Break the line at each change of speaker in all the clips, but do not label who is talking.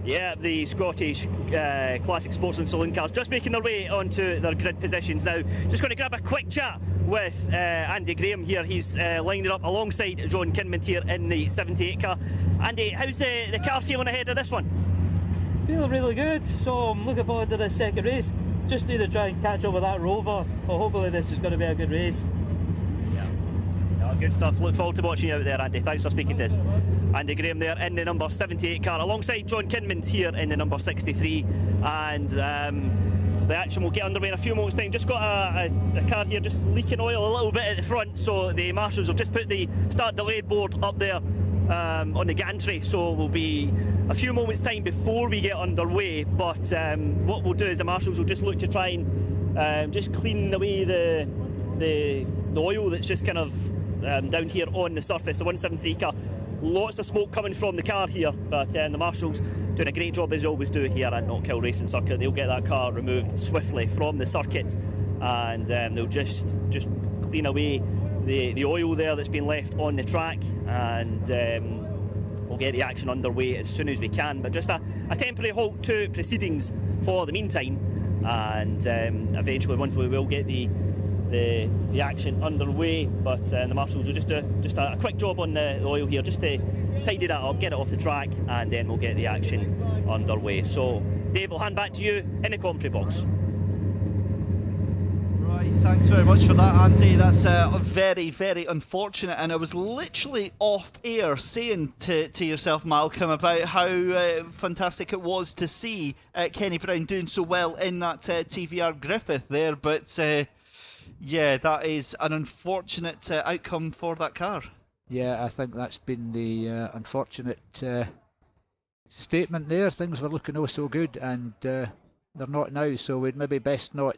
Yeah, the Scottish Classic Sportsman Saloon cars just making their way onto their grid positions now. Just going to grab a quick chat with Andy Graham here. He's lined it up alongside John Kinmont here in the 78 car. Andy, how's the car feeling ahead of this one?
Feeling really good, so I'm looking forward to this second race. Just need to try and catch up with that Rover, but hopefully this is going to be a good race.
Yeah, good stuff. Look forward to watching you out there, Andy. Thanks for speaking to us. Andy Graham there in the number 78 car alongside John Kinmont here in the number 63, and the action will get underway in a few moments time. Just got a car here just leaking oil a little bit at the front, so the marshals have just put the start delay board up there on the gantry, so we'll be a few moments time before we get underway. But what we'll do is the marshals will just look to try and just clean away the oil that's just kind of down here on the surface. The 173 car, lots of smoke coming from the car here, but the marshals doing a great job as they always do here at Knockhill Racing Circuit. They'll get that car removed swiftly from the circuit, and they'll just clean away the oil there that's been left on the track, and we'll get the action underway as soon as we can. But just a temporary halt to proceedings for the meantime, and eventually once we will get the action underway, but the marshals will just do a quick job on the oil here, just to tidy that up, get it off the track, and then we'll get the action underway. So Dave, I'll hand back to you in the commentary box.
Right, thanks very much for that, Andy. That's very, very unfortunate, and I was literally off air saying to yourself, Malcolm, about how fantastic it was to see Kenny Brown doing so well in that TVR Griffith there, but yeah, that is an unfortunate outcome for that car.
Yeah, I think that's been the unfortunate statement there. Things were looking oh so good, and they're not now, so we'd maybe best not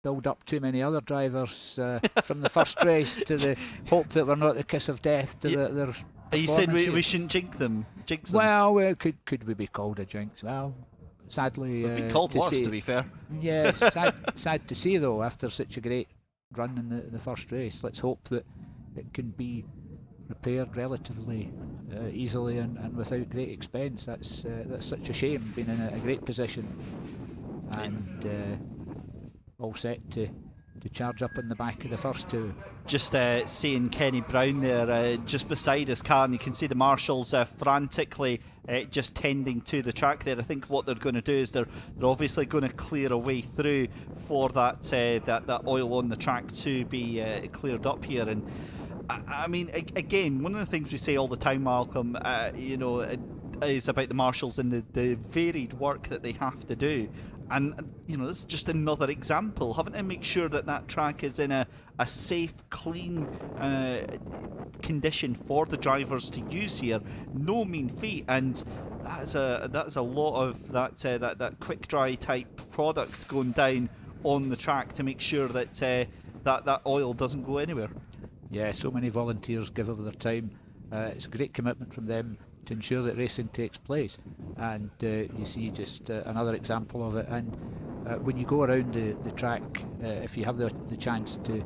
build up too many other drivers from the first race to the hope that we're not the kiss of death to their
Are you saying we shouldn't jinx them?
Well, could we be called a jinx? Well, sadly,
we've been called worse, to be fair.
Yeah, sad to see though, after such a great run in the first race. Let's hope that it can be repaired relatively easily and without great expense. That's such a shame, being in a great position and all set to charge up in the back of the first two.
Just seeing Kenny Brown there just beside his car, and you can see the marshals frantically just tending to the track there. I think what they're going to do is they're obviously going to clear a way through for that oil on the track to be cleared up here. And I mean, again, one of the things we say all the time, Malcolm, you know, is about the marshals and the varied work that they have to do. And you know, this is just another example, having to make sure that track is in a safe, clean condition for the drivers to use here. No mean feat, and that's a lot of that quick dry type product going down on the track to make sure that that oil doesn't go anywhere.
Yeah, so many volunteers give over their time. It's a great commitment from them to ensure that racing takes place, and you see just another example of it. And when you go around the track, if you have the chance to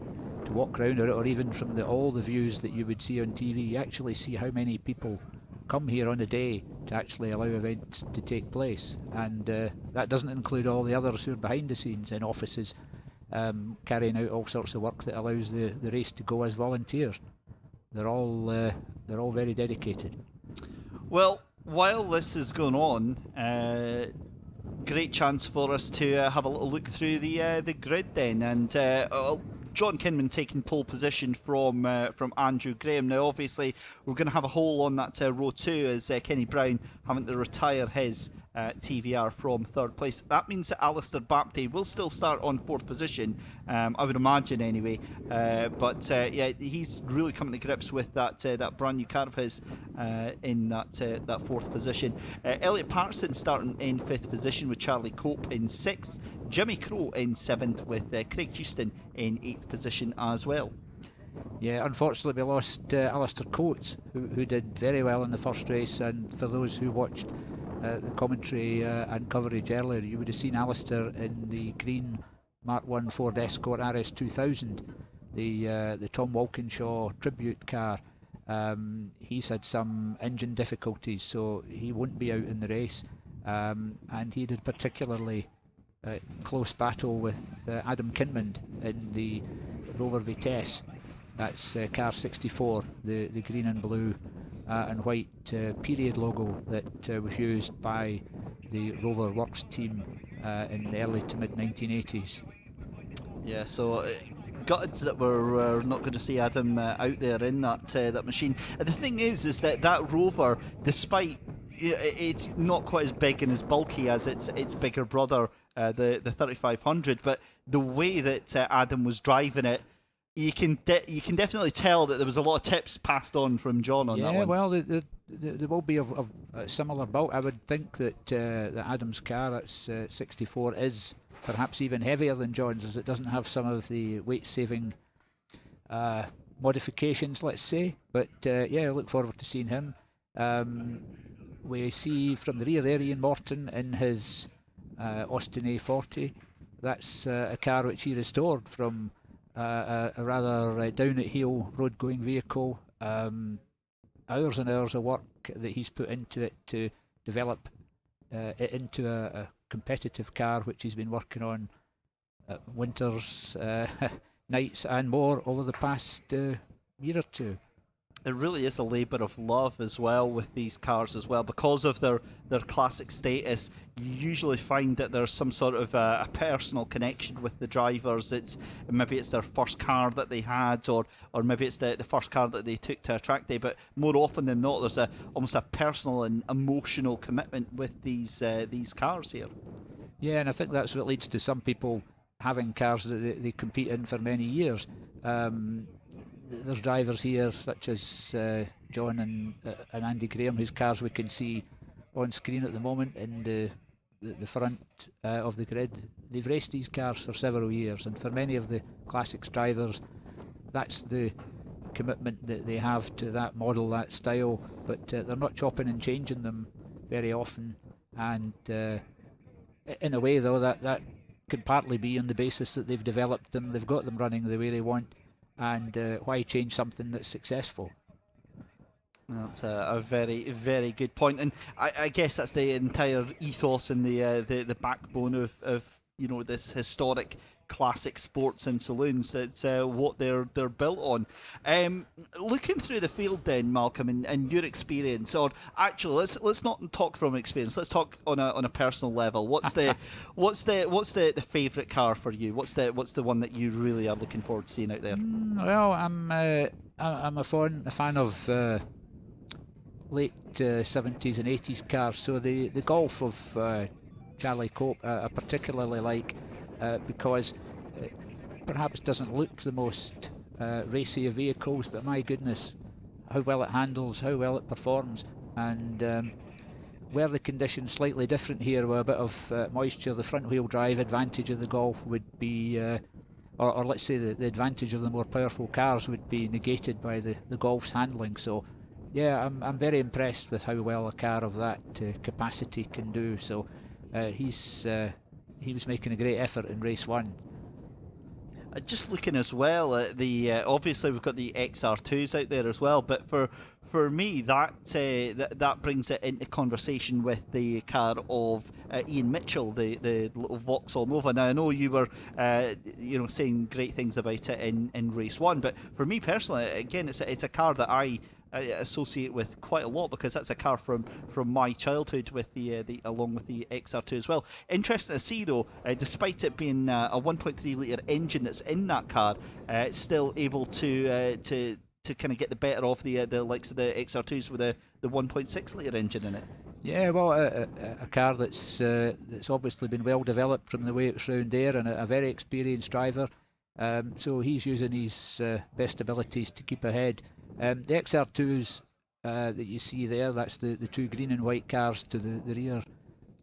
walk around it, or even from all the views that you would see on TV, you actually see how many people come here on a day to actually allow events to take place. And that doesn't include all the others who are behind the scenes in offices carrying out all sorts of work that allows the race to go as volunteers. They're all very dedicated.
Well, while this is going on, great chance for us to have a little look through the grid then, and John Kinmont taking pole position from Andrew Graham. Now, obviously, we're going to have a hole on that row 2 as Kenny Brown having to retire his TVR from 3rd place. That means that Alistair Bapty will still start on 4th position, I would imagine anyway. But yeah, he's really coming to grips with that brand new car of his in that 4th position. Elliot Patterson starting in 5th position with Charlie Cope in 6th. Jimmy Crowe in 7th with Craig Houston in 8th position as well.
Yeah, unfortunately we lost Alistair Coates, who did very well in the first race, and for those who watched the commentary and coverage earlier, you would have seen Alistair in the green Mark 1 Ford Escort RS 2000, the Tom Walkinshaw tribute car. He's had some engine difficulties, so he won't be out in the race, and he did particularly close battle with Adam Kinmond in the Rover Vitesse. That's car 64, the green and blue and white period logo that was used by the Rover Works team in the early to mid 1980s.
Yeah, so gutted that we're not going to see Adam out there in that machine. And the thing is that Rover, despite it's not quite as big and as bulky as its bigger brother, the 3500, but the way that Adam was driving it, you can definitely tell that there was a lot of tips passed on from John on that one.
Yeah, well, there will be of a similar build. I would think that Adam's car at 64 is perhaps even heavier than John's, as it doesn't have some of the weight-saving modifications, let's say. But yeah, I look forward to seeing him. We see from the rear there Ian Morton in his Austin A40. That's a car which he restored from a rather down at heel road going vehicle. Hours and hours of work that he's put into it to develop it into a competitive car, which he's been working on winters, nights and more over the past year or two.
It really is a labour of love as well with these cars as well, because of their classic status. You usually find that there's some sort of a personal connection with the drivers. Maybe it's their first car that they had, or maybe it's the first car that they took to a track day. But more often than not, there's almost a personal and emotional commitment with these cars here.
Yeah, and I think that's what leads to some people having cars that they compete in for many years. There's drivers here such as John and Andy Graham, whose cars we can see on screen at the moment in the front of the grid. They've raced these cars for several years, and for many of the classics drivers, that's the commitment that they have to that model, that style, but they're not chopping and changing them very often. And in a way, though, that could partly be on the basis that they've developed them, they've got them running the way they want. And why change something that's successful?
That's a very, very good point, and I guess that's the entire ethos and the backbone of this historic classic sports and saloons. That's what they're built on. Looking through the field then, Malcolm, and your experience, or actually let's not talk from experience. Let's talk on a personal level. What's the favourite car for you? What's the one that you really are looking forward to seeing out there?
Well, I'm a fan of late 70s and 80s cars. So the Golf of Charlie Cope I particularly like. Because it perhaps doesn't look the most racy of vehicles, but my goodness, how well it handles, how well it performs. And were the conditions slightly different here, with a bit of moisture, the front wheel drive advantage of the Golf would be, or let's say the advantage of the more powerful cars would be negated by the Golf's handling. So yeah, I'm very impressed with how well a car of that capacity can do. So he was making a great effort in race 1.
Just looking as well at the obviously we've got the XR2s out there as well, but for me that brings it into conversation with the car of Ian Mitchell, the little Vauxhall Nova. Now I know you were saying great things about it in race 1, but for me personally, again, it's a car that I associate with quite a lot, because that's a car from my childhood, with the along with the XR2 as well. Interesting to see though, despite it being a 1.3 litre engine that's in that car, it's still able to kind of get the better of the likes of the XR2s with the 1.6 litre engine in it.
Yeah, well, a car that's obviously been well developed from the way it's round there, and a very experienced driver. So he's using his best abilities to keep ahead. The XR2s that you see there, that's the two green and white cars to the rear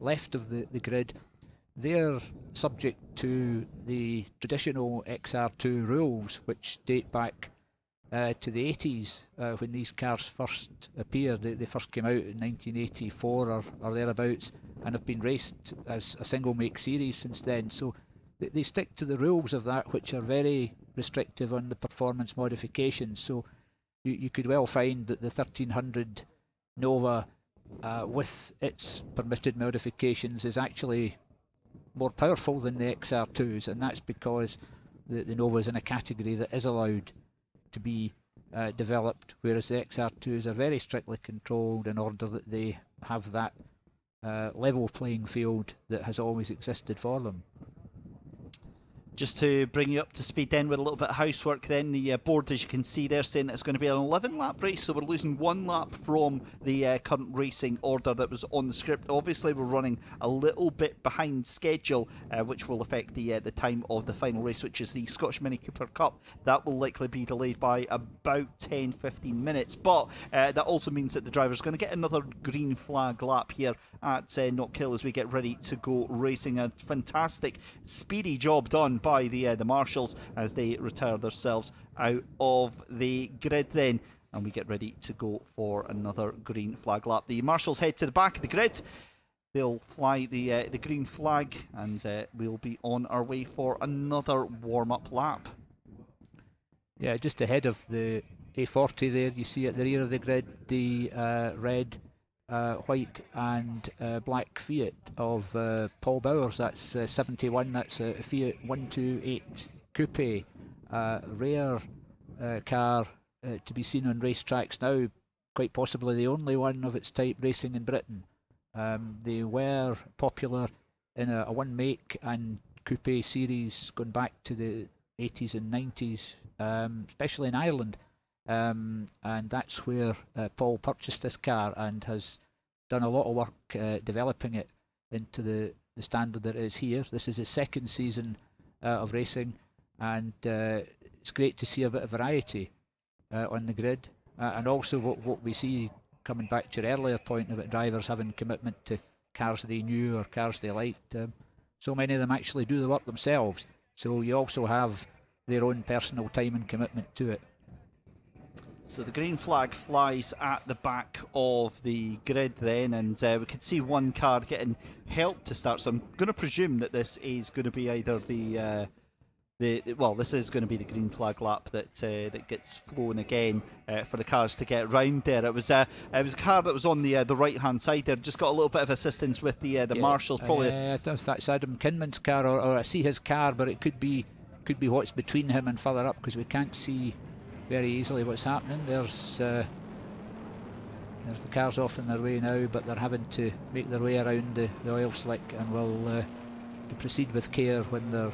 left of the grid. They're subject to the traditional XR2 rules, which date back to the 80s when these cars first appeared. They first came out in 1984 or thereabouts, and have been raced as a single make series since then. So they stick to the rules of that, which are very restrictive on the performance modifications. So you could well find that the 1300 Nova with its permitted modifications is actually more powerful than the XR2s, and that's because the Nova is in a category that is allowed to be developed, whereas the XR2s are very strictly controlled in order that they have that level playing field that has always existed for them.
Just to bring you up to speed then with a little bit of housework then, the board, as you can see there, saying it's going to be an 11 lap race, so we're losing 1 lap from the current racing order that was on the script. Obviously we're running a little bit behind schedule, which will affect the time of the final race, which is the Scottish Mini Cooper Cup. That will likely be delayed by about 10-15 minutes, but that also means that the driver's going to get another green flag lap here at Knockhill as we get ready to go racing. A fantastic speedy job done by the marshals as they retire themselves out of the grid then, and we get ready to go for another green flag lap. The marshals head to the back of the grid, they'll fly the green flag, and we'll be on our way for another warm-up lap.
Yeah, just ahead of the A40 there, you see at the rear of the grid the red, white and black Fiat of Paul Bowers. That's 71. That's a Fiat 128 Coupe, rare car to be seen on racetracks now, quite possibly the only one of its type racing in Britain. They were popular in a one make and coupe series going back to the 80s and 90s, especially in Ireland. And that's where Paul purchased this car and has done a lot of work developing it into the standard that it is here. This is his second season of racing, and it's great to see a bit of variety on the grid, and also what we see, coming back to your earlier point about drivers having commitment to cars they knew or cars they liked. So many of them actually do the work themselves, so you also have their own personal time and commitment to it.
So the green flag flies at the back of the grid then, and we could see one car getting help to start, so I'm going to presume that this is going to be either this is going to be the green flag lap that gets flown again for the cars to get round there. It was a car that was on the right hand side there, just got a little bit of assistance with the marshals. Probably
I think that's Adam Kinman's car, or I see his car, but it could be what's between him and further up, because we can't see very easily what's happening. There's the cars off in their way now, but they're having to make their way around the oil slick, and will proceed with care when they're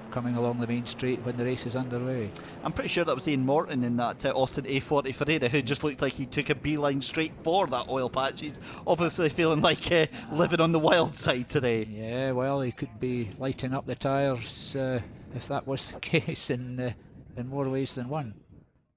coming along the main straight when the race is underway.
I'm pretty sure that was Ian Morton in that Austin A40 Ferreira, who just looked like he took a beeline straight for that oil patch. He's obviously feeling like living on the wild side today.
Yeah, well, he could be lighting up the tyres if that was the case in more ways than one.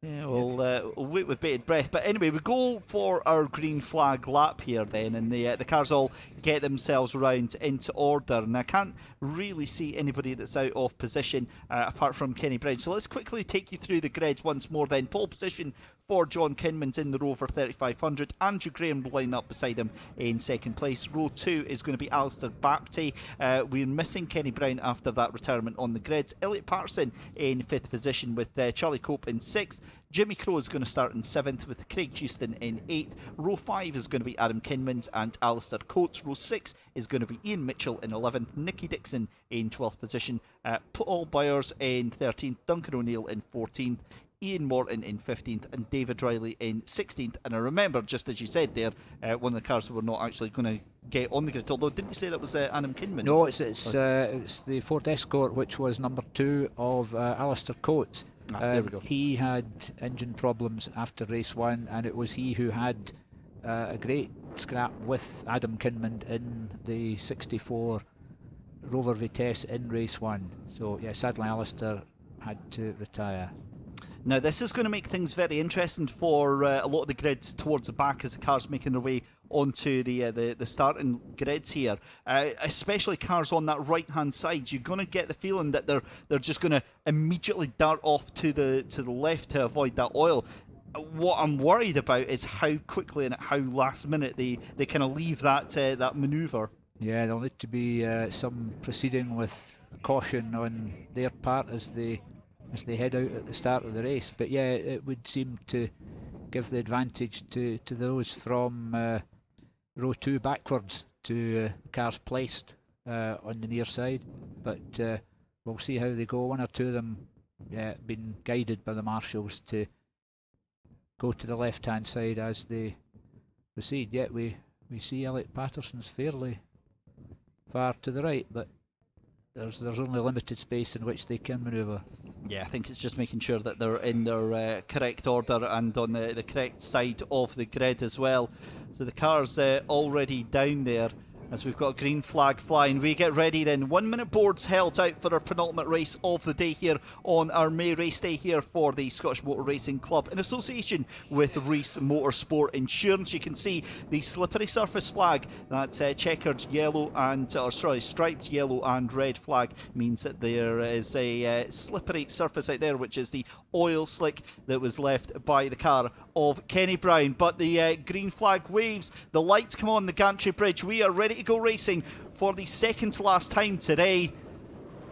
Yeah, we'll wait with bated breath. But anyway, we go for our green flag lap here then, and the cars all get themselves round into order. And I can't really see anybody that's out of position apart from Kenny Brown. So let's quickly take you through the grid once more then. Pole position for John Kinman's in the Rover 3500. Andrew Graham will line up beside him in second place. Row 2 is going to be Alistair Bapty. We're missing Kenny Brown after that retirement on the grid. Elliot Patterson in 5th position with Charlie Cope in 6th. Jimmy Crowe is going to start in 7th with Craig Houston in 8th. Row 5 is going to be Adam Kinmans and Alistair Coates. Row 6 is going to be Ian Mitchell in 11th. Nicky Dixon in 12th position. Paul Byers in 13th. Duncan O'Neill in 14th. Ian Morton in 15th and David Riley in 16th. And I remember, just as you said there, one of the cars that we're not actually going to get on the grid, although didn't you say that was Adam Kinman?
No, it's the Ford Escort, which was number 2 of Alistair Coates.
There we go.
He had engine problems after race 1, and it was he who had a great scrap with Adam Kinman in the 64 Rover Vitesse in race 1. So yeah, sadly Alistair had to retire.
Now this is going to make things very interesting for a lot of the grids towards the back as the cars making their way onto the starting grids here, especially cars on that right hand side. You're going to get the feeling that they're just going to immediately dart off to the left to avoid that oil. What I'm worried about is how quickly and at how last minute they kind of leave that manoeuvre.
Yeah, there'll need to be some proceeding with caution on their part as they head out at the start of the race. But yeah, it would seem to give the advantage to those from row 2 backwards to cars placed on the near side. But we'll see how they go. One or two of them been guided by the marshals to go to the left hand side as they proceed. Yet we see Elliot Patterson's fairly far to the right, but there's only limited space in which they can manoeuvre.
Yeah, I think it's just making sure that they're in their correct order and on the correct side of the grid as well. So the car's already down there as we've got a green flag flying. We get ready then. 1 minute boards held out for our penultimate race of the day here on our May race day here for the Scottish Motor Racing Club in association with Reese Motorsport Insurance. You can see the slippery surface flag, that checkered yellow and, striped yellow and red flag means that there is a slippery surface out there, which is the oil slick that was left by the car of Kenny Brown. But the green flag waves, the lights come on the gantry bridge. We are ready to go racing for the second to last time today.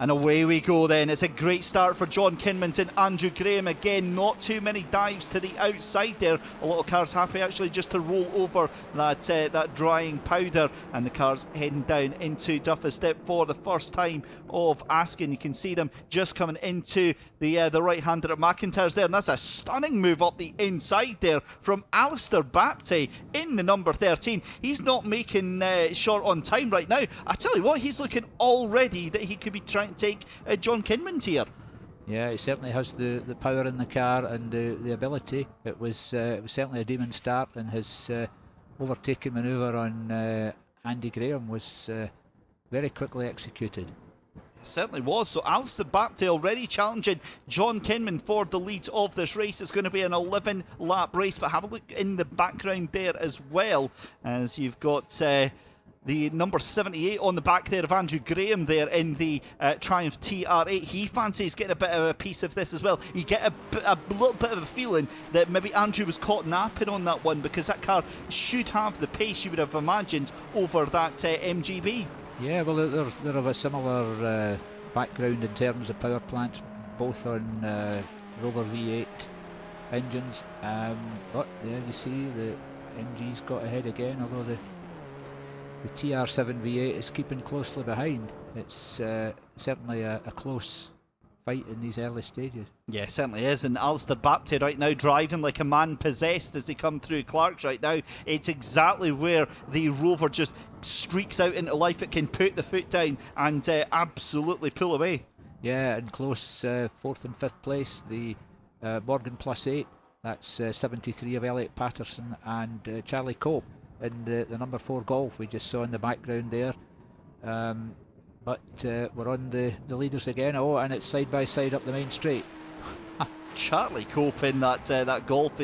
And away we go then. It's a great start for John Kinman and Andrew Graham. Again, not too many dives to the outside there. A lot of cars happy actually just to roll over that drying powder. And the cars heading down into Duffer Step for the first time of Askin. You can see them just coming into the right-hander at McIntyre's there. And that's a stunning move up the inside there from Alistair Baptiste in the number 13. He's not making short on time right now. I tell you what, he's looking already that he could be trying to take John Kinman here.
Yeah, he certainly has the power in the car and the ability. It was certainly a demon start, and his overtaking manoeuvre on Andy Graham was very quickly executed.
Certainly was. So Alistair Baptiste already challenging John Kinman for the lead of this race. It's going to be an 11 lap race, but have a look in the background there as well, as you've got the number 78 on the back there of Andrew Graham there in the Triumph TR8. He fancies getting a bit of a piece of this as well. You get a little bit of a feeling that maybe Andrew was caught napping on that one, because that car should have the pace you would have imagined over that MGB. Yeah, well,
they're of a similar background in terms of power plants, both on Rover V8 engines. But yeah, you see the MG's got ahead again, although the TR7 V8 is keeping closely behind. It's certainly a close fight in these early stages.
Yeah, certainly is. And Alistair Baptiste right now driving like a man possessed as they come through Clark's right now. It's exactly where the Rover just streaks out into life. It can put the foot down and absolutely pull away.
Yeah, and close 4th and 5th place, the Morgan Plus 8. That's 73 of Elliot Patterson and Charlie Cope in the number 4 Golf we just saw in the background there. But we're on the leaders again. Oh, and it's side by side up the main straight.
Charlie Cope in that Golf.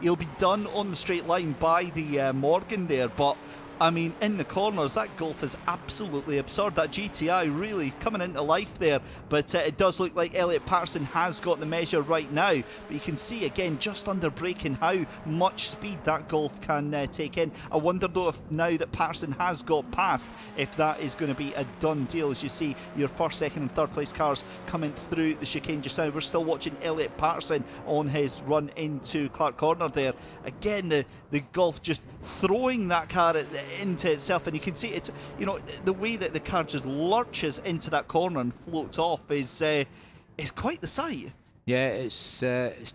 He'll be done on the straight line by the Morgan there, but I mean, in the corners, that Golf is absolutely absurd. That GTI really coming into life there, but it does look like Elliot Patterson has got the measure right now. But you can see again, just under braking, how much speed that Golf can take in. I wonder though if now that Patterson has got past, if that is going to be a done deal. As you see your 1st, 2nd and 3rd place cars coming through the chicane just now. We're still watching Elliot Patterson on his run into Clark Corner there. Again, the Golf just throwing that car into itself, and you can see it's, you know, the way that the car just lurches into that corner and floats off is quite the sight.
Yeah, it's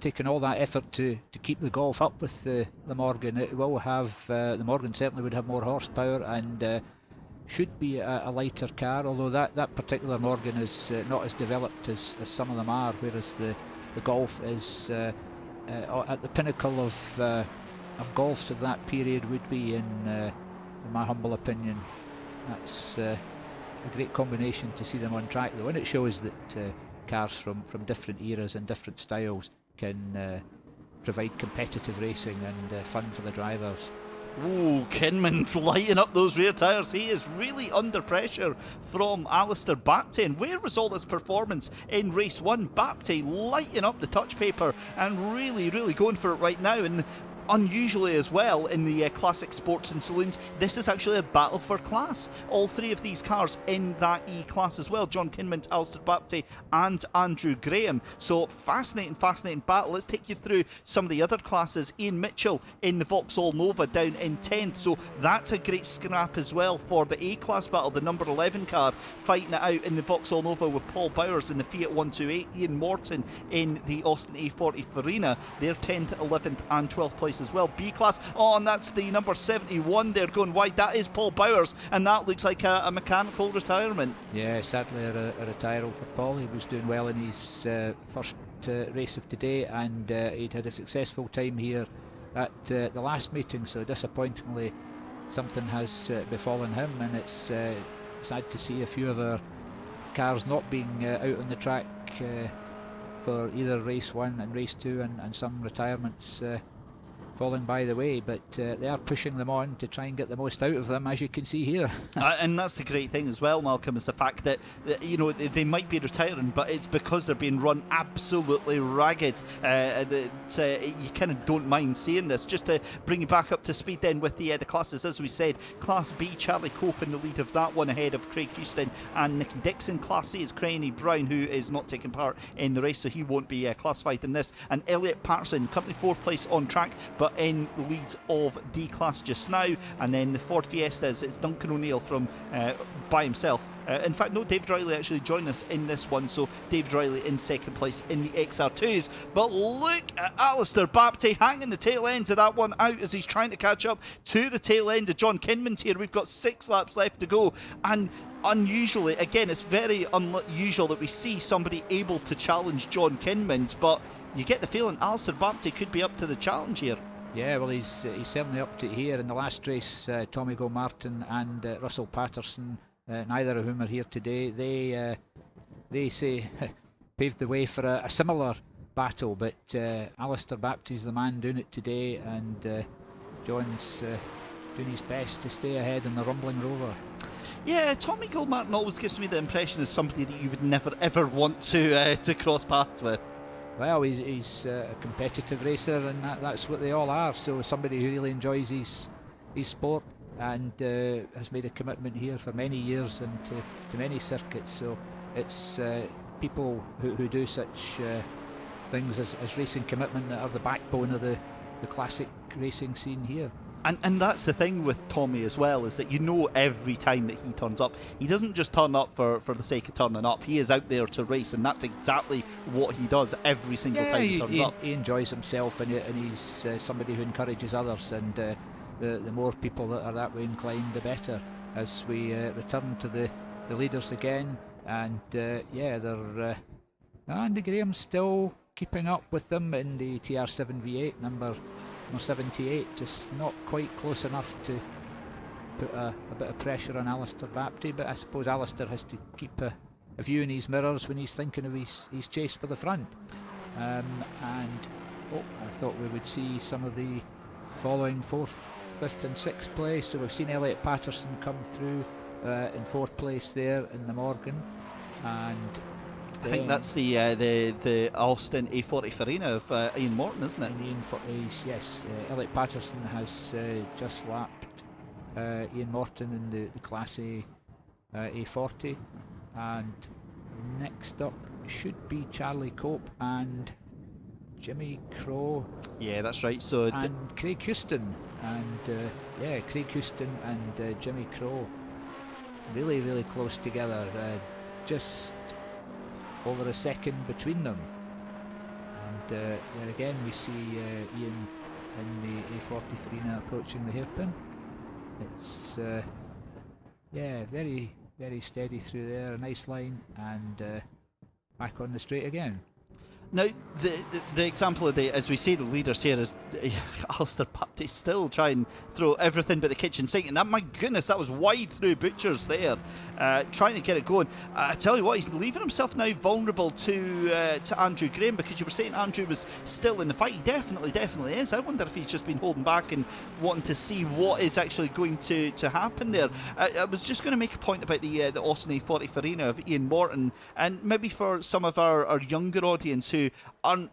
taken all that effort to keep the Golf up with the Morgan. It will have the Morgan certainly would have more horsepower and should be a lighter car, although that particular Morgan is not as developed as some of them are, whereas the Golf is at the pinnacle of golfs of that period would be, in my humble opinion. That's a great combination to see them on track though, and it shows that cars from different eras and different styles can provide competitive racing and fun for the drivers.
Ooh, Kinman lighting up those rear tyres. He is really under pressure from Alistair Bapty. And where was all this performance in race 1? Bapty lighting up the touch paper and really, really going for it right now. And unusually as well in the classic sports and saloons, this is actually a battle for class. All three of these cars in that E class as well. John Kinman, Alistair Bapty and Andrew Graham. So fascinating battle. Let's take you through some of the other classes. Ian Mitchell in the Vauxhall Nova down in 10th. So that's a great scrap as well for the A class battle. The number 11 car fighting it out in the Vauxhall Nova with Paul Bowers in the Fiat 128. Ian Morton in the Austin A40 Farina. They're 10th, 11th and 12th place as well. B class, and that's the number 71 there going wide. That is Paul Bowers, and that looks like a mechanical retirement.
Yeah, sadly a retirement for Paul. He was doing well in his first race of today, and he'd had a successful time here at the last meeting, so disappointingly something has befallen him, and it's sad to see a few of our cars not being out on the track for either race 1 and race 2, and some retirements falling by the way, but they are pushing them on to try and get the most out of them, as you can see here.
And that's the great thing as well, Malcolm, is the fact that you know, they might be retiring, but it's because they're being run absolutely ragged. You kind of don't mind seeing this. Just to bring you back up to speed then with the classes, as we said, Class B, Charlie Cope in the lead of that one, ahead of Craig Houston and Nicky Dixon. Class C is Crainy Brown, who is not taking part in the race, so he won't be classified in this. And Elliot Patterson, company 4th place on track, but in the lead of D class just now. And then the Ford Fiestas, it's Duncan O'Neill from by himself. In fact, no, David Riley actually joined us in this one, so David Riley in 2nd place in the XR2s. But look at Alistair Bapty hanging the tail end of that one out as he's trying to catch up to the tail end of John Kinman here. We've got 6 laps left to go, and unusually, again, it's very unusual that we see somebody able to challenge John Kinman, but you get the feeling Alistair Bapty could be up to the challenge here.
Yeah, well, he's certainly up to it here. In the last race, Tommy Martin and Russell Patterson, neither of whom are here today, they say paved the way for a similar battle, but Alistair Bapty's the man doing it today, and John's doing his best to stay ahead in the rumbling Rover.
Yeah, Tommy Gilmartin always gives me the impression as somebody that you would never ever want to cross paths with.
Well, he's a competitive racer, and that's what they all are. So somebody who really enjoys his sport and has made a commitment here for many years and to many circuits. So it's people who do such things as racing commitment that are the backbone of the classic racing scene here.
And that's the thing with Tommy as well, is that you know every time that he turns up, he doesn't just turn up for the sake of turning up. He is out there to race, and that's exactly what he does every single time he turns up.
He enjoys himself, and he's somebody who encourages others, and the more people that are that way inclined, the better. As we return to the leaders again, and they're Andy Graham's still keeping up with them in the TR7 V8 number 78, just not quite close enough to put a bit of pressure on Alistair Bapty, but I suppose Alistair has to keep a view in his mirrors when he's thinking of his chase for the front. I thought we would see some of the following 4th, 5th and 6th place. So we've seen Elliot Patterson come through in 4th place there in the Morgan, and
I think that's the Austin A40 Farina of Ian Morton, isn't it?
Yes. Elliot Patterson has just lapped Ian Morton in the Class A A40, and next up should be Charlie Cope and Jimmy Crow.
Yeah, that's right. So
and Craig Houston, and Craig Houston and Jimmy Crow, really, really close together. Just over a second between them, and there again we see Ian in the A40 Farina approaching the hairpin. It's very, very steady through there, a nice line, and back on the straight again.
Now, the example of as we see the leaders here is Alistair Baptiste still trying to throw everything but the kitchen sink, and that, my goodness, that was wide through Butchers there, trying to get it going. I tell you what, he's leaving himself now vulnerable to Andrew Graham, because you were saying Andrew was still in the fight. He definitely is. I wonder if he's just been holding back and wanting to see what is actually going to happen there. I was just going to make a point about the Austin A40 Farina of Ian Morton, and maybe for some of our younger audience who aren't,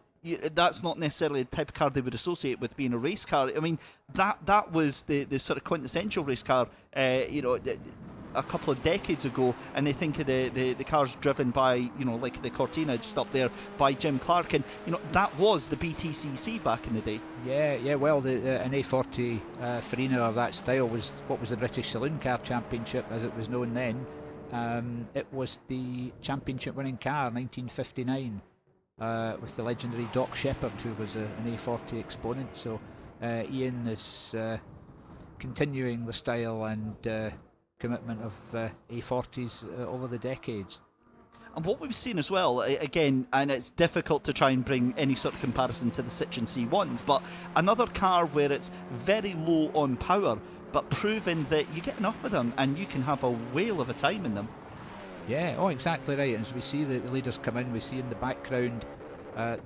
that's not necessarily the type of car they would associate with being a race car. I mean, that was the sort of quintessential race car, a couple of decades ago, and they think of the cars driven by, like the Cortina just up there by Jim Clark, and that was the BTCC back in the day.
Yeah. Well, an A40 Farina of that style was what was the British Saloon Car Championship, as it was known then. It was the championship-winning car, 1959. With the legendary Doc Shepherd, who was an A40 exponent. So Ian is continuing the style and commitment of A40s over the decades.
And what we've seen as well, again, and it's difficult to try and bring any sort of comparison to the Citroen C1s, but another car where it's very low on power, but proving that you get enough of them and you can have a whale of a time in them.
Yeah, exactly right. As we see the leaders come in, we see in the background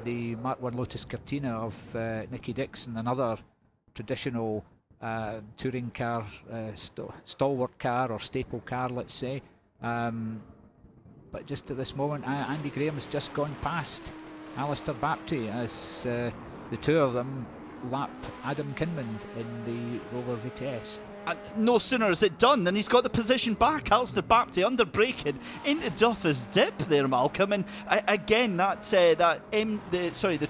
the Mark I Lotus Cortina of Nicky Dixon, another traditional touring car, stalwart car or staple car, let's say. But just at this moment, Andy Graham has just gone past Alistair Baptiste as the two of them lap Adam Kinmond in the Rover Vitesse.
And no sooner is it done than he's got the position back. Alistair Baptiste under braking into Duff's dip there, Malcolm. And again, the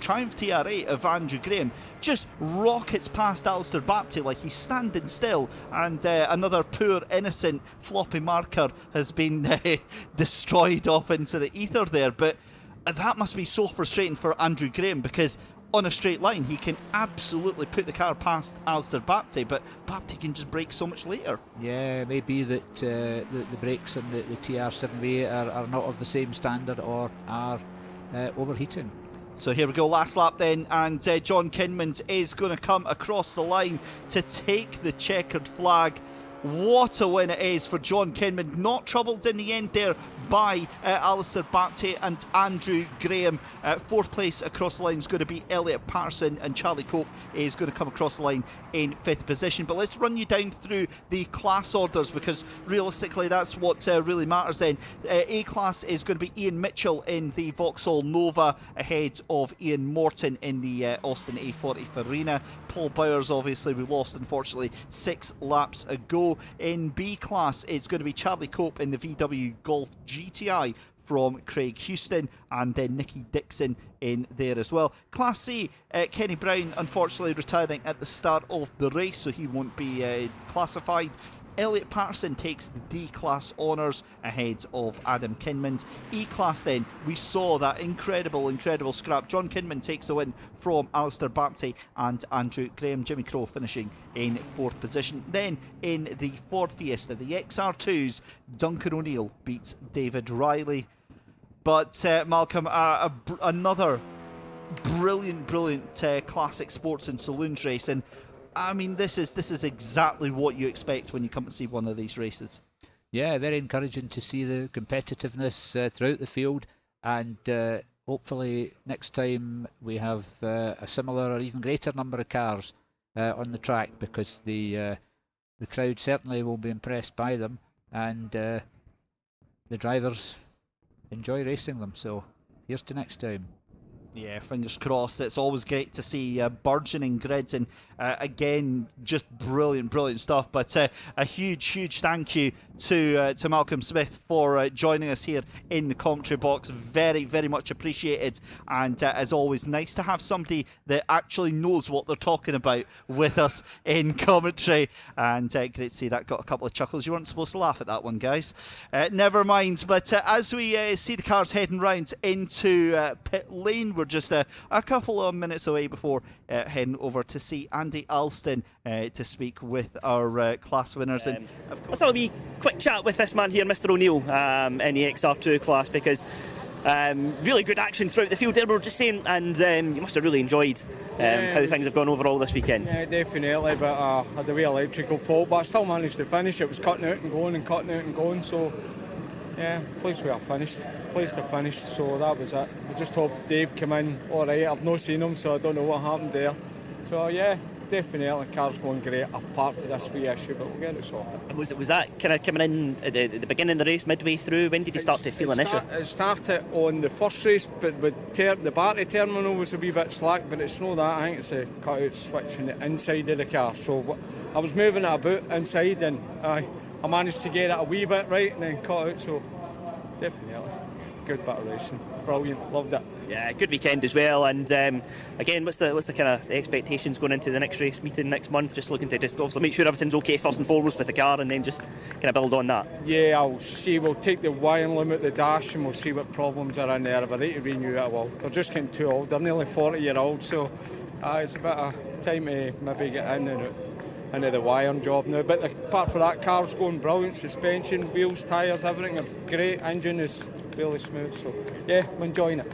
Triumph TR8 of Andrew Graham just rockets past Alistair Baptiste like he's standing still. And another poor innocent floppy marker has been destroyed off into the ether there. But that must be so frustrating for Andrew Graham, because on a straight line he can absolutely put the car past Alistair Baptiste, but Baptiste can just brake so much later.
Yeah, maybe that the brakes on the TR7V are not of the same standard or are overheating.
So here we go, last lap then, and John Kinmond is going to come across the line to take the checkered flag. What a win it is for John Kinmond. Not troubled in the end there by Alistair Baptiste and Andrew Graham. Fourth place across the line is going to be Elliot Patterson, and Charlie Cope is going to come across the line in fifth position. But let's run you down through the class orders, because realistically that's what really matters then. A class is going to be Ian Mitchell in the Vauxhall Nova, ahead of Ian Morton in the Austin A40 Farina. Paul Bowers, obviously, we lost unfortunately 6 laps ago. In B class, it's going to be Charlie Cope in the VW Golf GTI from Craig Houston, and then Nicky Dixon in there as well. Class C, Kenny Brown unfortunately retiring at the start of the race, so he won't be classified. Elliot Patterson takes the D class honours ahead of Adam Kinmond. E class then, we saw that incredible scrap. John Kinmond takes the win from Alistair Baptiste and Andrew Graham. Jimmy Crowe finishing in 4th position. Then in the Ford Fiesta, the XR2s, Duncan O'Neill beats David Riley. But Malcolm, another brilliant classic sports and saloons race, and I mean, this is exactly what you expect when you come to see one of these races.
Yeah, very encouraging to see the competitiveness throughout the field, and hopefully next time we have a similar or even greater number of cars on the track, because the crowd certainly will be impressed by them, and the drivers enjoy racing them. So here's to next time.
Yeah, fingers crossed. It's always great to see burgeoning grids, and again, just brilliant stuff. But a huge thank you to Malcolm Smith for joining us here in the commentary box. Very much appreciated, and as always, nice to have somebody that actually knows what they're talking about with us in commentary. And great to see that got a couple of chuckles. You weren't supposed to laugh at that one, guys. Never mind. But as we see the cars heading round into pit lane, we're just a couple of minutes away before heading over to see Andy Alston to speak with our class winners. And of course,
let's have a wee quick chat with this man here, Mr. O'Neill, in the XR2 class, because Really good action throughout the field there, we were just saying, and you must have really enjoyed how things have gone overall this weekend.
Yeah, definitely, but I had a wee electrical fault, but I still managed to finish. It was cutting out and going and cutting out and going, so yeah, pleased we finished. Pleased to finish, so that was it. I just hope Dave came in alright. I've not seen him, so I don't know what happened there. So yeah, definitely car's going great, apart from this wee issue, but we'll get it sorted.
And was that kind of coming in at the beginning of the race, midway through? When did you start to feel an issue?
It started on the first race, but the battery terminal was a wee bit slack, but it's not that. I think it's a cut-out switch on the inside of the car. So I was moving it about inside, and I managed to get it a wee bit right and then cut out, so definitely good bit of racing. Brilliant, loved it.
Yeah, good weekend as well. And again, what's the kind of expectations going into the next race meeting next month? Just looking to obviously make sure everything's okay first and foremost with the car, and then just kind of build on that.
Yeah, I'll see. We'll take the wiring limit, the dash, and we'll see what problems are in there. If I need to renew it, well, they're just getting too old. They're nearly 40-year-old, so it's a bit of time to maybe get into the wiring job now. But apart from that, car's going brilliant. Suspension, wheels, tyres, everything are great. Engine is really smooth, so yeah, I'm enjoying it.